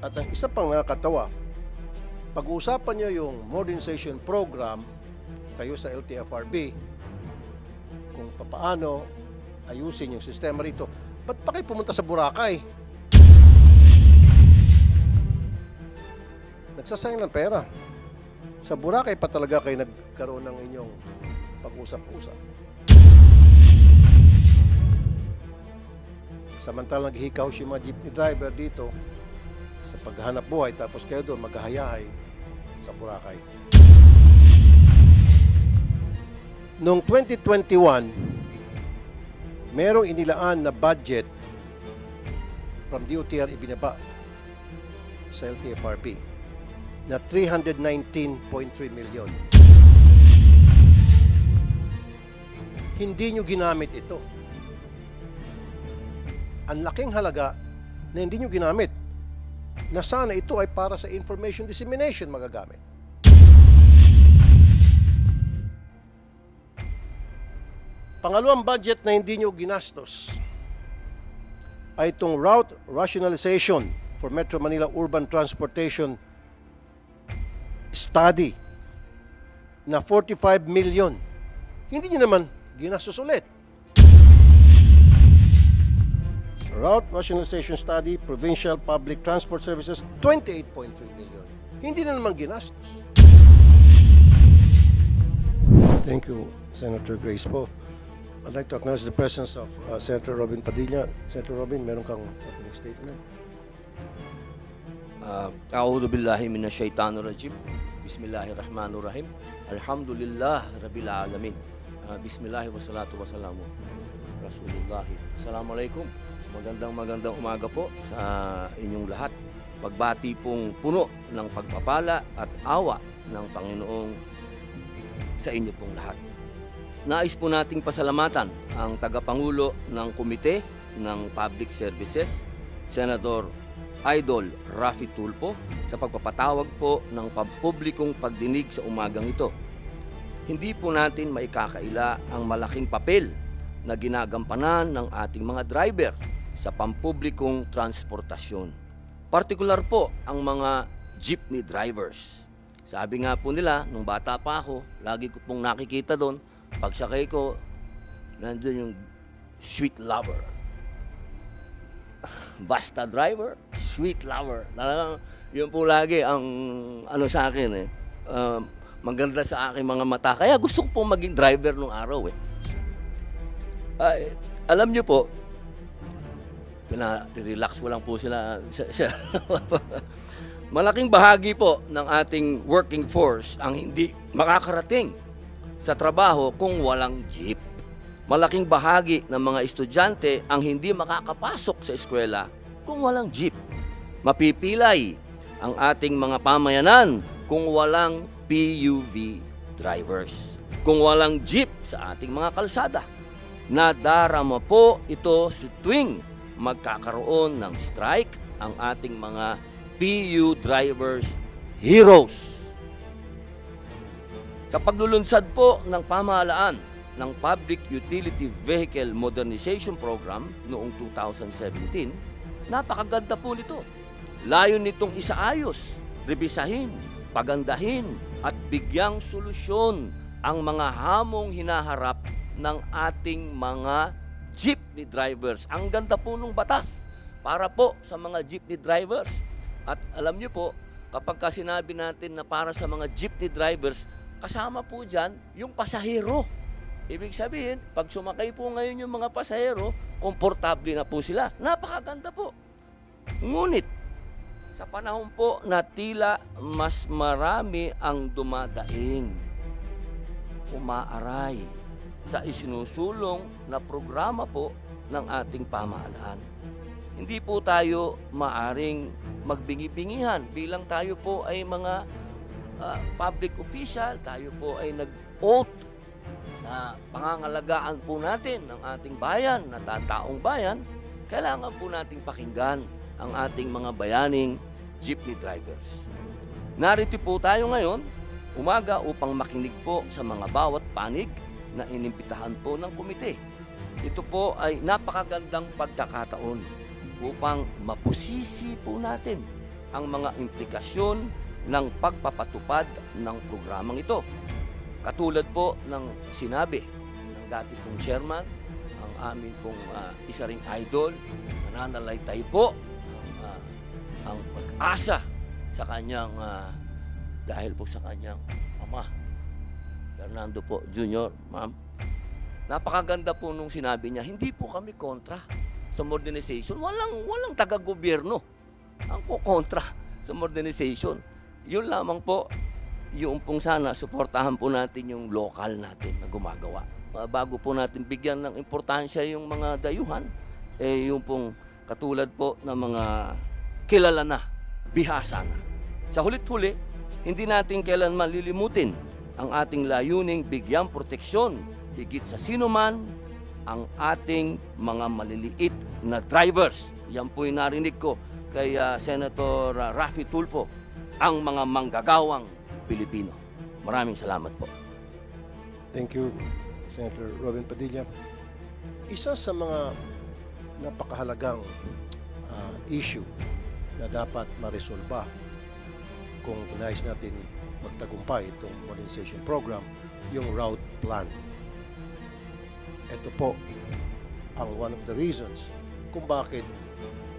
At ang isa pang nakakatawa, pag-uusapan nyo yung modernization program kayo sa LTFRB, kung paano ayusin yung sistema rito, ba't pa kayo pumunta sa Boracay? Nagsasayang ng pera. Sa Boracay pa talaga kayo nagkaroon ng inyong pag-usap-usap. Samantalang naghihikaw si mga jeepney driver dito sa paghahanap buhay, tapos kayo doon maghahayahay sa Boracay. Noong 2021, merong inilaan na budget from DOTR ibinaba sa LTFRB na 319.3 million. Hindi nyo ginamit ito. Ang laking halaga na hindi nyo ginamit, na sana ito ay para sa information dissemination magagamit. Pangalawang budget na hindi nyo ginastos ay itong route rationalization for Metro Manila Urban Transportation Study na 45 million. Hindi nyo naman ginastos ulit. Route Rationalization Study, Provincial Public Transport Services, 28.3 million. Hindi na naman ginastos. Thank you, Senator Grace Poe. I'd like to acknowledge the presence of Senator Robin Padilla. Senator Robin, meron kang opening statement. A'udhu billahi minasyaitanir rajim. Bismillahirrahmanirrahim. Alhamdulillah rabbil alamin. Bismillah wassalatu wassalamu Rasulullah. Assalamualaikum. Magandang umaga po sa inyong lahat. Pagbati pong puno ng pagpapala at awa ng Panginoong sa inyo pong lahat. Nais po nating pasalamatan ang tagapangulo ng Komite ng Public Services, Senator Idol Raffy Tulfo, sa pagpapatawag po ng pampublikong pagdinig sa umagang ito. Hindi po natin maikakaila ang malaking papel na ginagampanan ng ating mga driver sa pampublikong transportasyon. Partikular po ang mga jeepney drivers. Sabi nga po nila, nung bata pa ako, lagi ko pong nakikita doon, pagsakay ko, nandun yung sweet lover. Basta driver, sweet lover. Talagang yun po lagi ang ano sa akin eh. Maganda sa aking mga mata. Kaya gusto ko pong maging driver nung araw eh. Alam nyo po, pinarelax ko lang po sila. Malaking bahagi po ng ating working force ang hindi makakarating sa trabaho kung walang jeep. Malaking bahagi ng mga estudyante ang hindi makakapasok sa eskwela kung walang jeep. Mapipilay ang ating mga pamayanan kung walang PUV drivers. Kung walang jeep sa ating mga kalsada. Nadarama po ito sa tuwing magkakaroon ng strike ang ating mga PU drivers heroes. Sa paglulunsad po ng pamahalaan ng Public Utility Vehicle Modernization Program noong 2017, napakaganda po nito. Layon nitong isaayos, rebisahin, pagandahin at bigyang solusyon ang mga hamong hinaharap ng ating mga jeepney drivers. Ang ganda po ng batas para po sa mga jeepney drivers. At alam niyo po, kapag sinabi natin na para sa mga jeepney drivers, kasama po dyan yung pasahero. Ibig sabihin, pag sumakay po ngayon yung mga pasahero, komportable na po sila. Napakaganda po. Ngunit, sa panahon po na tila mas marami ang dumadaing, umaaray sa isinusulong na programa po ng ating pamahalaan. Hindi po tayo maaring magbingi-bingihan bilang tayo po ay mga public official, tayo po ay nag-oath na pangangalagaan po natin ng ating bayan, na taong bayan. Kailangan po nating pakinggan ang ating mga bayaning jeepney drivers. Narito po tayo ngayon, umaga, upang makinig po sa mga bawat panig na inimbitahan po ng komite. Ito po ay napakagandang pagkakataon upang mapusisi po natin ang mga implikasyon ng pagpapatupad ng programang ito. Katulad po ng sinabi ng dati pong chairman, ang amin pong isa ring idol, nananalaytay po ang pag-asa sa kanyang dahil po sa kanyang ama, Fernando po Jr., ma'am. Napakaganda po nung sinabi niya, hindi po kami kontra sa modernization. Walang taga-gobyerno ang po kontra sa modernization. Yun lamang po, yung pong sana, suportahan po natin yung local natin na gumagawa. Bago po natin bigyan ng importansya yung mga dayuhan, yung pong katulad po ng mga kilala na, bihasa na. Sa hulit-huli, hindi natin kailan malilimutin ang ating layuning bigyang proteksyon higit sa sino man ang ating mga maliliit na drivers. Yan po yung narinig ko kay Senator Raffy Tulfo, ang mga manggagawang Pilipino. Maraming salamat po. Thank you, Senator Robin Padilla. Isa sa mga napakahalagang issue na dapat maresolba kung nais natin magtagumpay itong modernization program, yung route plan. Ito po ang one of the reasons kung bakit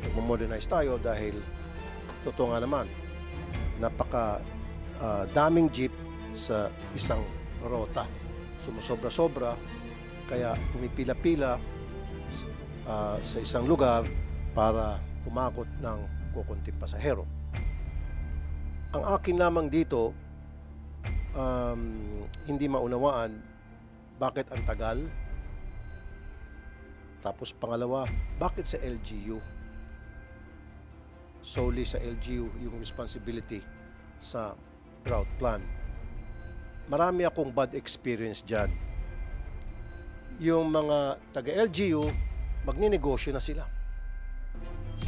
nag-modernize tayo, dahil totoo nga naman, napaka daming jeep sa isang rota. Sumusobra-sobra, kaya pumipila-pila sa isang lugar para umakot ng kukunting pasahero. Ang akin lamang dito, hindi maunawaan bakit ang tagal. Tapos pangalawa, bakit sa LGU? Solely sa LGU yung responsibility sa route plan. Marami akong bad experience dyan. Yung mga taga-LGU, magninegosyo na sila.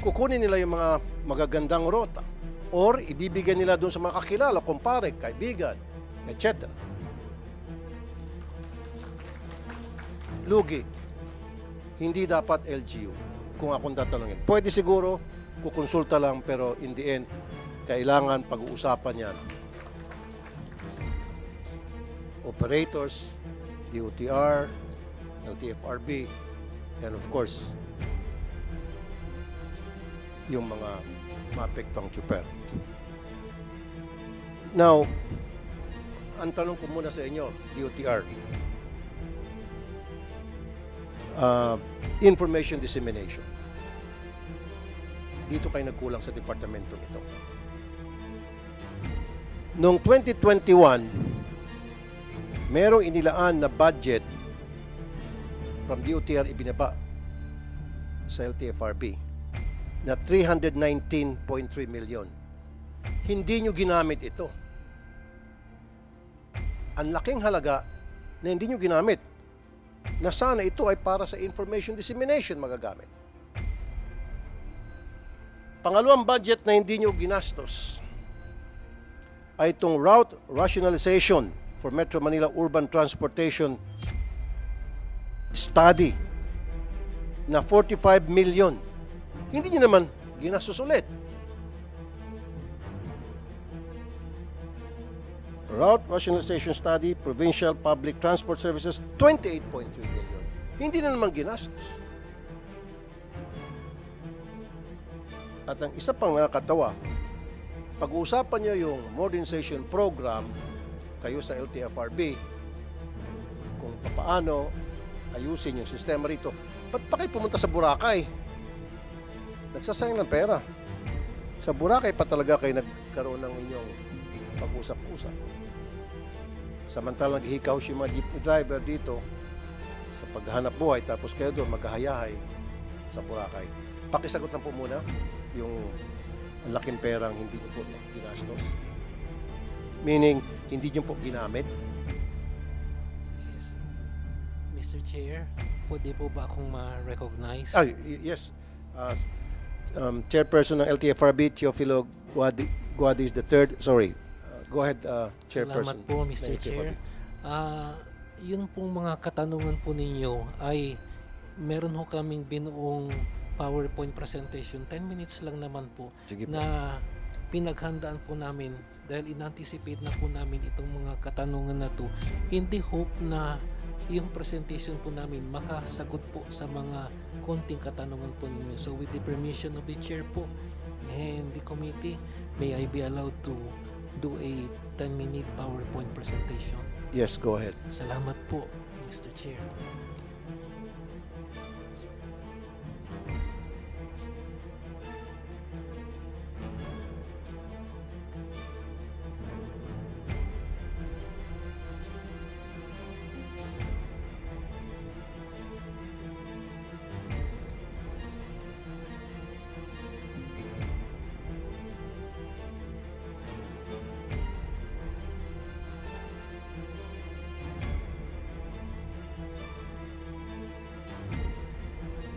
Kukunin nila yung mga magagandang rota or ibibigyan nila doon sa mga kakilala, kumpare, kaibigan, etc. Lugi. Hindi dapat LGU kung akong tatanungin. Pwede siguro, kukonsulta lang, pero in the end, kailangan pag-uusapan yan. Operators, DOTR, LTFRB, and of course, yung mga maapektuang tsuper. Now, ang tanong ko muna sa inyo, DOTR, information dissemination. Dito kayo nagkulang sa departamento ito. Noong 2021, merong inilaan na budget from DOTR ibinaba sa LTFRB na 319.3 million. Hindi nyo ginamit ito. Ang laking halaga na hindi nyo ginamit, na sana ito ay para sa information dissemination magagamit. Pangalawang budget na hindi nyo ginastos ay itong route rationalization for Metro Manila Urban Transportation Study na 45 million. Hindi nyo naman ginastos ulit. Route Rationalization Study, Provincial Public Transport Services, 28.3 million. Hindi na naman ginastos. At ang isa pang nakakatawa, pag-uusapan nyo yung modernization program, kayo sa LTFRB, kung paano ayusin yung sistema rito. Ba't pa kayo pumunta sa Boracay? Nagsasayang ng pera. Sa Boracay pa talaga kayo nagkaroon ng inyong pag-usap-usap. Samantalang naghihikaw yung mga jeepney driver dito sa paghahanap buhay, tapos kayo doon maghahayahay sa Boracay. Pakisagot lang po muna yung ang laking perang hindi nyo po ginastos. Meaning, hindi nyo po ginamit. Yes. Mr. Chair, pwede po ba akong ma-recognize? Yes. Chairperson ng LTFRB, Teofilo Guadis III. Sorry. Go ahead, Chairperson. Salamat po, Mr. Chair. Yun pong mga katanungan po ninyo ay meron ho kaming binuong PowerPoint presentation. 10 minutes lang naman po. Sige po. Na pinaghandaan po namin dahil in-anticipate na po namin itong mga katanungan na to. Hindi hope na yung presentation po namin makasagot po sa mga konting katanungan po ninyo. So with the permission of the chair po and the committee, may I be allowed to do a 10-minute PowerPoint presentation? Yes, go ahead. Salamat po, Mr. Chair.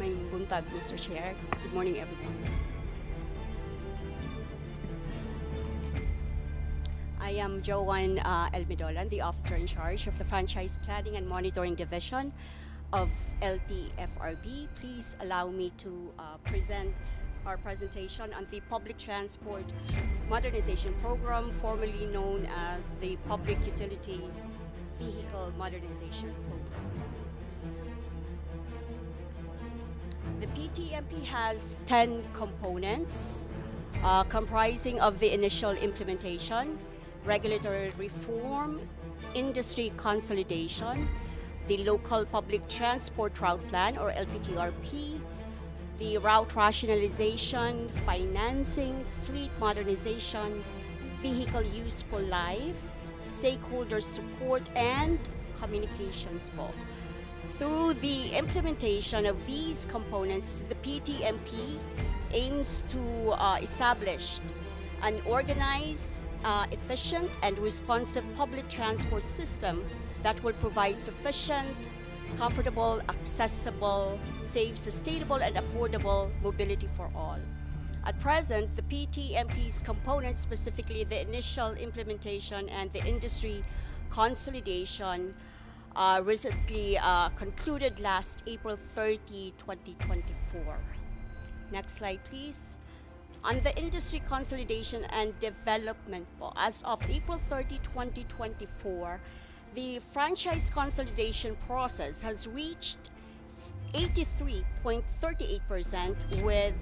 Maayong buntag, Mr. Chair. Good morning, everyone. I am Joanne Elmidolan, the officer in charge of the Franchise Planning and Monitoring Division of LTFRB. Please allow me to present our presentation on the Public Transport Modernization Program, formerly known as the Public Utility Vehicle Modernization Program. The PTMP has 10 components comprising of the initial implementation, regulatory reform, industry consolidation, the local public transport route plan or LPTRP, the route rationalization, financing, fleet modernization, vehicle useful life, stakeholder support, and communications po. Through the implementation of these components, the PTMP aims to establish an organized, efficient, and responsive public transport system that will provide sufficient, comfortable, accessible, safe, sustainable, and affordable mobility for all. At present, the PTMP's components, specifically the initial implementation and the industry consolidation, recently concluded last April 30, 2024. Next slide, please. On the industry consolidation and development po, as of April 30, 2024, the franchise consolidation process has reached 83.38% with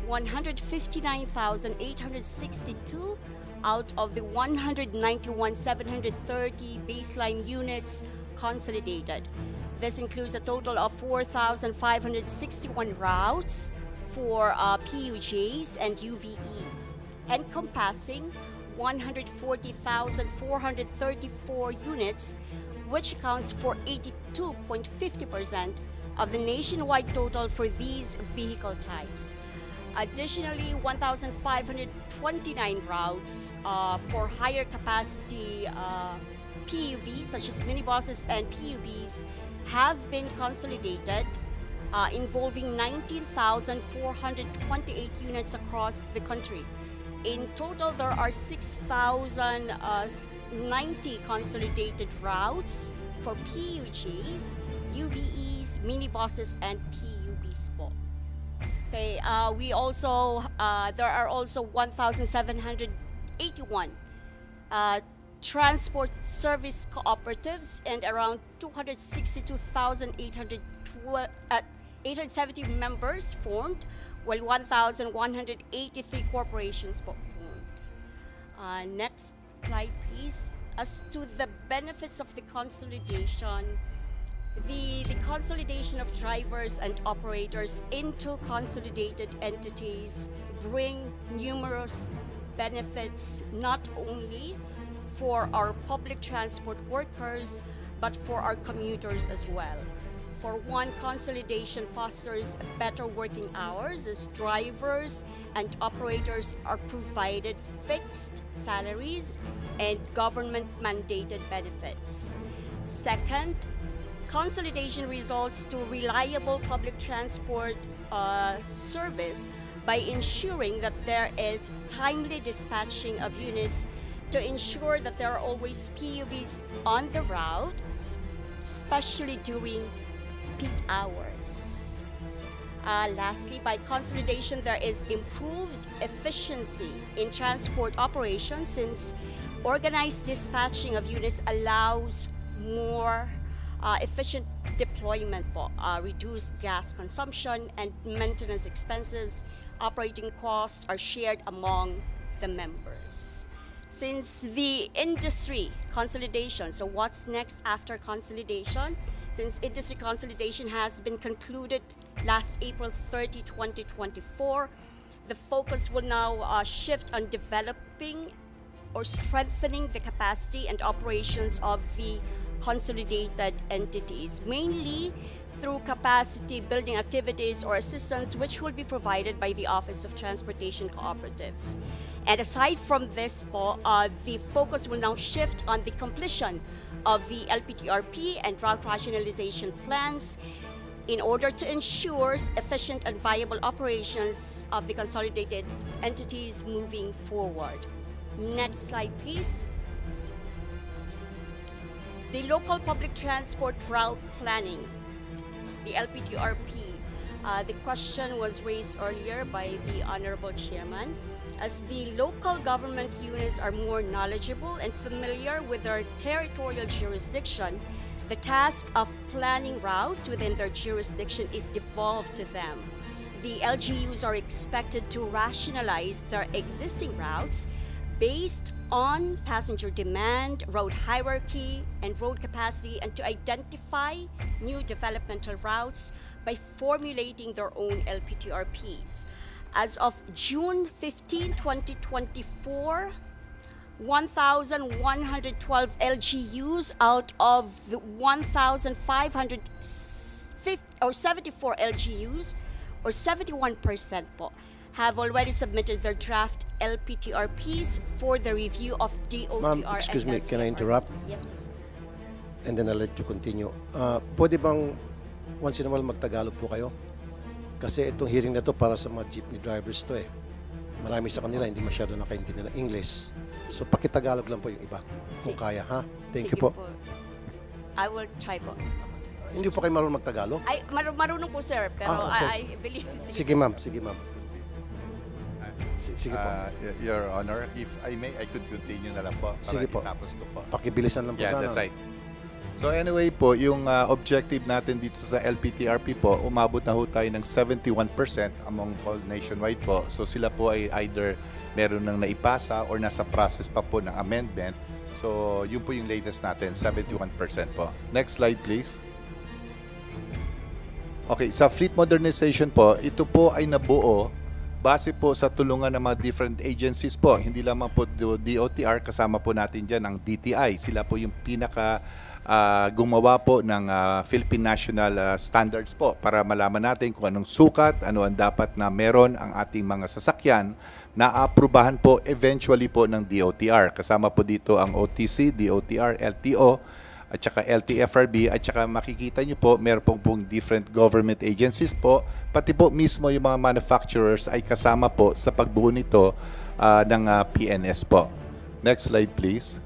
159,862 out of the 191,730 baseline units consolidated. This includes a total of 4,561 routes for PUJs and UVEs, encompassing 140,434 units, which accounts for 82.50% of the nationwide total for these vehicle types. Additionally, 1,529 routes for higher capacity PUVs, such as minibuses and PUBs, have been consolidated, involving 19,428 units across the country. In total, there are 6,090 consolidated routes for PUJs, UVEs, minibuses, and PUBs po. Okay, we also, there are also 1,781 transport service cooperatives and around 262,870 members formed, while 1,183 corporations formed. Next slide, please. As to the benefits of the consolidation, the consolidation of drivers and operators into consolidated entities bring numerous benefits, not only for our public transport workers, but for our commuters as well. For one, consolidation fosters better working hours as drivers and operators are provided fixed salaries and government-mandated benefits. Second, consolidation results to reliable public transport service by ensuring that there is timely dispatching of units to ensure that there are always PUVs on the route, especially during peak hours. Lastly, by consolidation, there is improved efficiency in transport operations since organized dispatching of units allows more efficient deployment po, reduced gas consumption and maintenance expenses. Operating costs are shared among the members. Since the industry consolidation, so what's next after consolidation? Since industry consolidation has been concluded last April 30, 2024, the focus will now shift on developing or strengthening the capacity and operations of the consolidated entities, mainly through capacity building activities or assistance which will be provided by the Office of Transportation Cooperatives. And aside from this po, the focus will now shift on the completion of the LPTRP and route rationalization plans in order to ensure efficient and viable operations of the consolidated entities moving forward. Next slide, please. The local public transport route planning, the LPTRP. The question was raised earlier by the Honorable Chairman. As the local government units are more knowledgeable and familiar with their territorial jurisdiction, the task of planning routes within their jurisdiction is devolved to them. The LGUs are expected to rationalize their existing routes based on passenger demand, road hierarchy, and road capacity, and to identify new developmental routes by formulating their own LPTRPs. As of June 15, 2024, 1,112 LGUs out of the 1,574 LGUs, or 71% po, have already submitted their draft LPTRPs for the review of DOTR. Ma'am, excuse me, can I interrupt? Yes, please. And then I'll let you continue. Pwede bang once in a while magtagalog po kayo? Kasi itong hearing na to para sa mga jeepney drivers to eh. Marami sa kanila hindi masyado nakaintindi ng English. So pakitagalog lang po yung iba kung kaya, ha? Thank you Sige po. I will try po. Hindi po kayo marunong magtagalog? Ay, marunong po sir, pero okay. I believe. Sige ma'am, sige ma'am. Sige po. Your Honor, if I may, I could continue na lang po. Sige po. Tapos ko po. Pakibilisan lang po Yeah, sana. that's right. So anyway po, yung objective natin dito sa LPTRP po, umabot na ho tayo ng 71% among all nationwide po. So sila po ay either meron nang naipasa or nasa process pa po ng amendment. So yun po yung latest natin, 71% po. Next slide please. Okay, sa fleet modernization po, ito po ay nabuo base po sa tulungan ng mga different agencies po. Hindi lamang po DOTR, kasama po natin dyan ang DTI. Sila po yung pinaka gumawa po ng Philippine National Standards po para malaman natin kung anong sukat, ano ang dapat na meron ang ating mga sasakyan na aprubahan po eventually po ng DOTR. Kasama po dito ang OTC, DOTR, LTO, at saka LTFRB, at saka makikita nyo po, meron pong different government agencies po, pati po mismo yung mga manufacturers ay kasama po sa pagbuo nito ng PNS po. Next slide please.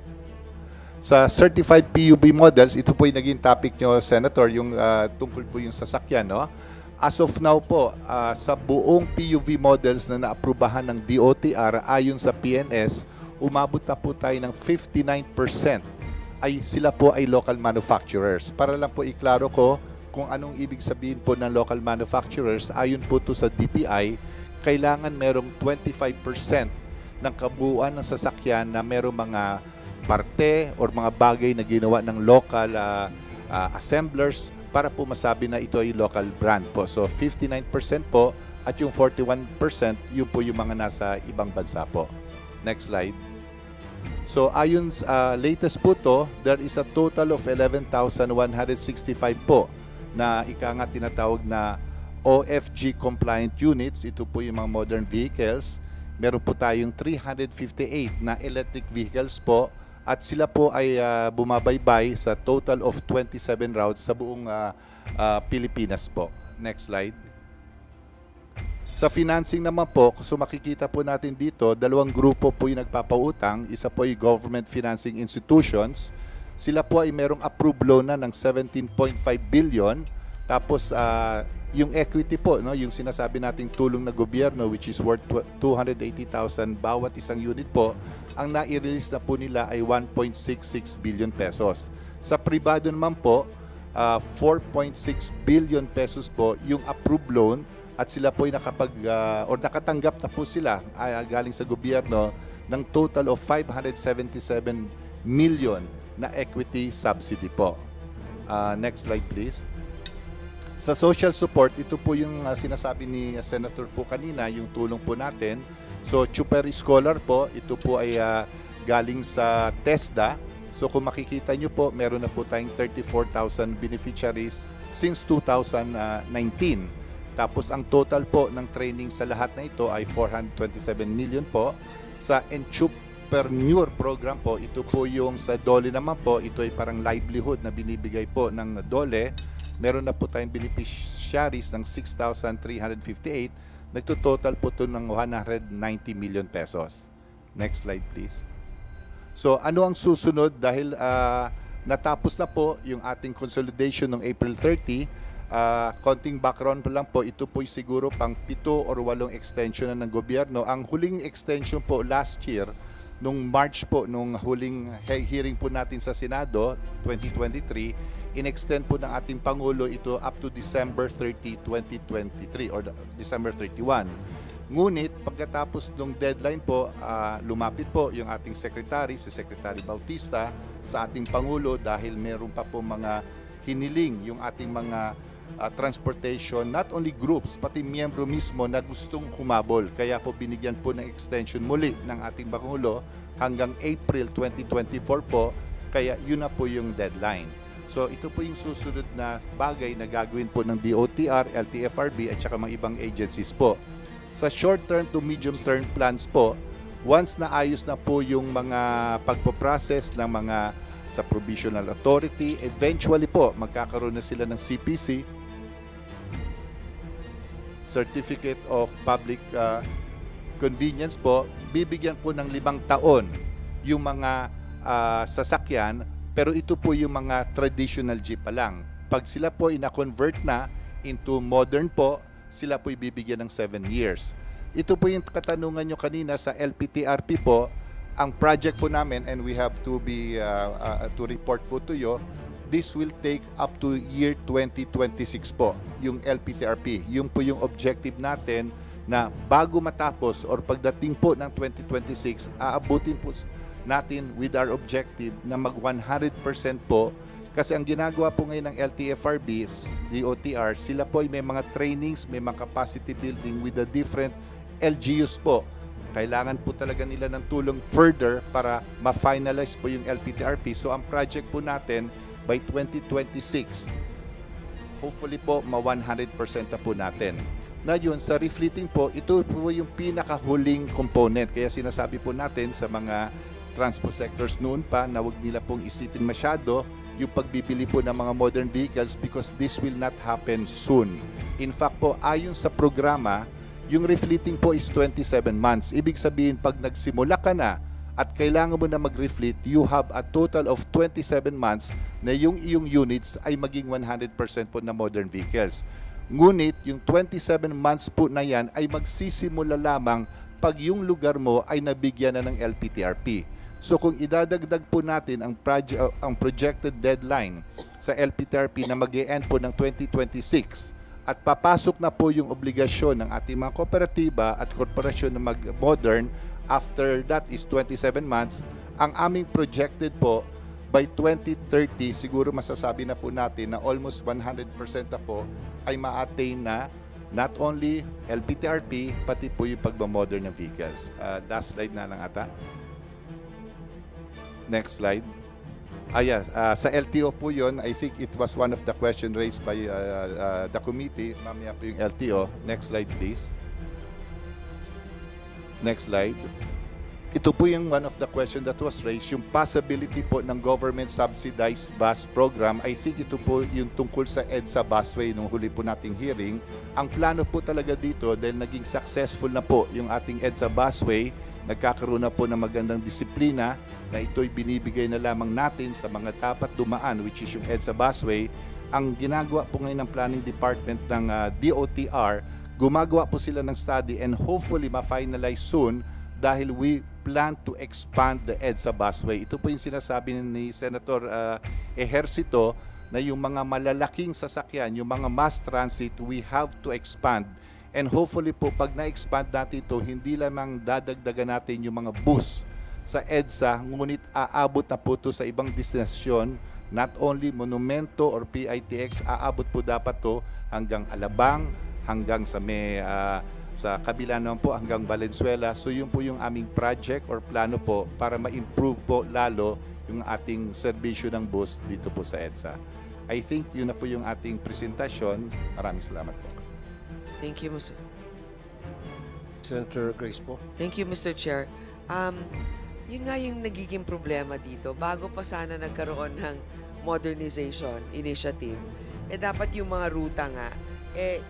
Sa certified PUV models, ito po yung naging topic nyo, Senator, yung tungkol po yung sasakyan, no? As of now po, sa buong PUV models na naaprubahan ng DOTR ayon sa PNS, umabot na po tayo ng 59% ay sila po ay local manufacturers. Para lang po iklaro ko kung anong ibig sabihin po ng local manufacturers, ayon po to sa DTI, kailangan merong 25% ng kabuuan ng sasakyan na merong mga parte or mga bagay na ginawa ng local assemblers para po masabi na ito ay local brand po. So 59% po at yung 41% yun po yung mga nasa ibang bansa po. Next slide. So ayon sa latest po to, there is a total of 11,165 po na ika nga tinatawag na OFG compliant units. Ito po yung mga modern vehicles. Meron po tayong 358 na electric vehicles po. At sila po ay bumabaybay sa total of 27 routes sa buong Pilipinas po. Next slide. Sa financing naman po, so makikita po natin dito, dalawang grupo po yung nagpapautang. Isa po ay government financing institutions. Sila po ay merong approved loan na ng 17.5 billion. Tapos yung equity po, no, yung sinasabi nating tulong na gobyerno which is worth 280,000 bawat isang unit po, ang nai-release na po nila ay 1.66 billion pesos. Sa pribado naman po, 4.6 billion pesos po yung approved loan at sila po ay or nakatanggap na po sila galing sa gobyerno ng total of 577 million na equity subsidy po. Next slide please. Sa social support, ito po yung sinasabi ni Senator po kanina, yung tulong po natin. So, Chuper Scholar po, ito po ay galing sa TESDA. So, kung makikita nyo po, meron na po tayong 34,000 beneficiaries since 2019. Tapos, ang total po ng training sa lahat na ito ay 427 million po. Sa Entrepreneur Program po, ito po yung sa DOLE naman po, ito ay parang livelihood na binibigay po ng DOLE. Meron na po tayong beneficiaries ng 6,358. Nagtototal po ito ng 190 million pesos. Next slide please. So ano ang susunod dahil natapos na po yung ating consolidation ng April 30. Konting background pa lang po, ito po siguro pang 7 or 8 extension na ng gobyerno. Ang huling extension po last year, nung March po, nung huling hearing po natin sa Senado, 2023, in-extend po ng ating Pangulo ito up to December 30, 2023 or December 31. Ngunit pagkatapos ng deadline po, lumapit po yung ating secretary, si Secretary Bautista, sa ating Pangulo dahil meron pa po mga hiniling yung ating mga transportation, not only groups, pati miyembro mismo na gustong humabol. Kaya po binigyan po ng extension muli ng ating Pangulo hanggang April 2024 po, kaya yun na po yung deadline. So ito po yung susunod na bagay na gagawin po ng DOTR, LTFRB at saka mga ibang agencies po. Sa short-term to medium-term plans po, once na ayos na po yung mga pagpo-process ng mga sa provisional authority, eventually po magkakaroon na sila ng CPC, Certificate of Public Convenience po, bibigyan po ng 5 taon yung mga sasakyan. Pero ito po yung mga traditional jeep pa lang. Pag sila po ina-convert na into modern po, sila po ibibigyan ng 7 years. Ito po yung katanungan nyo kanina sa LPTRP po. Ang project po namin, and we have to be to report po to you, this will take up to year 2026 po, yung LPTRP. Yung po yung objective natin na bago matapos or pagdating po ng 2026, aabutin po natin with our objective na mag 100% po, kasi ang ginagawa po ngayon ng LTFRB, DOTR, sila po ay may mga trainings, may mga capacity building with the different LGUs po. Kailangan po talaga nila ng tulong further para ma-finalize po yung LPTRP. So ang project po natin by 2026, hopefully po ma 100% na po natin. Na yun, sa refleeting po, ito po yung pinakahuling component. Kaya sinasabi po natin sa mga transport sectors noon pa na huwag nila pong isipin masyado yung pagbibili po ng mga modern vehicles because this will not happen soon. In fact po, ayon sa programa, yung refleeting po is 27 months. Ibig sabihin, pag nagsimula ka na at kailangan mo na mag-refleet, you have a total of 27 months na yung iyong units ay maging 100% po na modern vehicles. Ngunit, yung 27 months po na yan ay magsisimula lamang pag yung lugar mo ay nabigyan na ng LPTRP. So kung idadagdag po natin ang projected deadline sa LPTRP na mag-e-end po ng 2026 at papasok na po yung obligasyon ng ating mga kooperatiba at korporasyon na mag-modern, after that is 27 months, ang aming projected po by 2030, siguro masasabi na po natin na almost 100% na po ay ma-attain na not only LPTRP, pati po yung pagmamodern ng vehicles. Last slide na lang ata. Next slide. Yes, sa LTO po yun, I think it was one of the questions raised by the committee. Mamaya po yung LTO. Next slide, please. Next slide. Ito po yung one of the questions that was raised, yung possibility po ng government subsidized bus program. I think ito po yung tungkol sa EDSA busway nung huli po nating hearing. Ang plano po talaga dito, dahil naging successful na po yung ating EDSA busway, nagkakaroon na po ng magandang disiplina na ito'y binibigay na lamang natin sa mga dapat dumaan, which is yung EDSA busway. ang ginagawa po ngayon ng planning department ng DOTR, gumagawa po sila ng study and hopefully ma-finalize soon dahil we plan to expand the EDSA busway. Ito po yung sinasabi ni Senator Ejercito na yung mga malalaking sasakyan, yung mga mass transit, we have to expand. And hopefully po, pag na-expand natin ito, hindi lamang dadagdagan natin yung mga bus sa EDSA, ngunit aabot na po ito sa ibang destinasyon. Not only Monumento or PITX, aabot po dapat to hanggang Alabang, hanggang sa sa kabila naman po hanggang Valenzuela. So yun po yung aming project or plano po para ma-improve po lalo yung ating serbisyo ng bus dito po sa EDSA. I think yun na po yung ating presentasyon. Maraming salamat po. Thank you, Mr. Senator Grace po. Thank you, Mr. Chair. Yun nga yung nagiging problema dito. Bago pa sana nagkaroon ng modernization initiative, dapat yung mga ruta nga,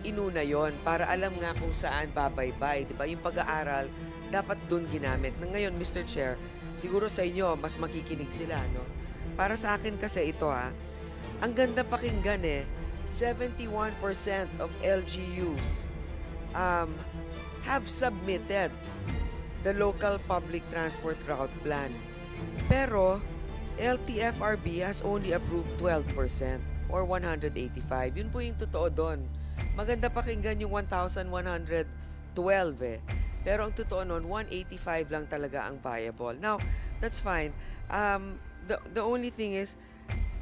inuna yon para alam nga kung saan babaybay. Diba? Yung pag-aaral, dapat dun ginamit. Ngayon, Mr. Chair, siguro sa inyo, mas makikinig sila, no? Para sa akin kasi ito, ang ganda pakinggan 71% of LGUs have submitted the local public transport route plan. Pero, LTFRB has only approved 12% or 185. Yun po yung totoo doon. Maganda pakinggan yung 1,112 Pero ang totoo noon, 185 lang talaga ang viable. Now, that's fine. The only thing is,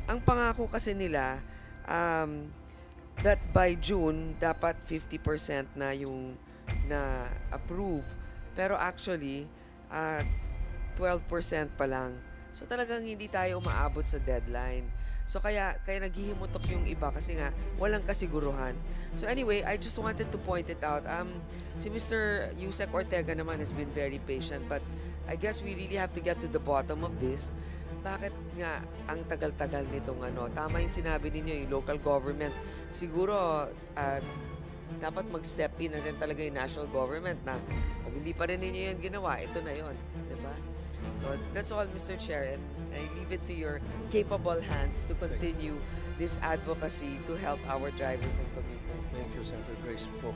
ang pangako kasi nila, that by June, dapat 50% na yung na-approve. Pero actually, 12% pa lang. So talagang hindi tayo umaabot sa deadline. So kaya naghihimutok yung iba kasi nga walang kasiguruhan. So anyway, I just wanted to point it out. Si Mr. Yusek Ortega naman has been very patient, but I guess we really have to get to the bottom of this. Bakit nga ang tagal-tagal nitong tama yung sinabi ninyo, yung local government. Siguro dapat mag-step in na rin talaga yung national government na pag hindi pa rin ninyo yan ginawa, ito na yon, diba? So that's all, Mr. Chair, and I leave it to your capable hands to continue this advocacy to help our drivers and commuters. Thank you, Senator Grace po.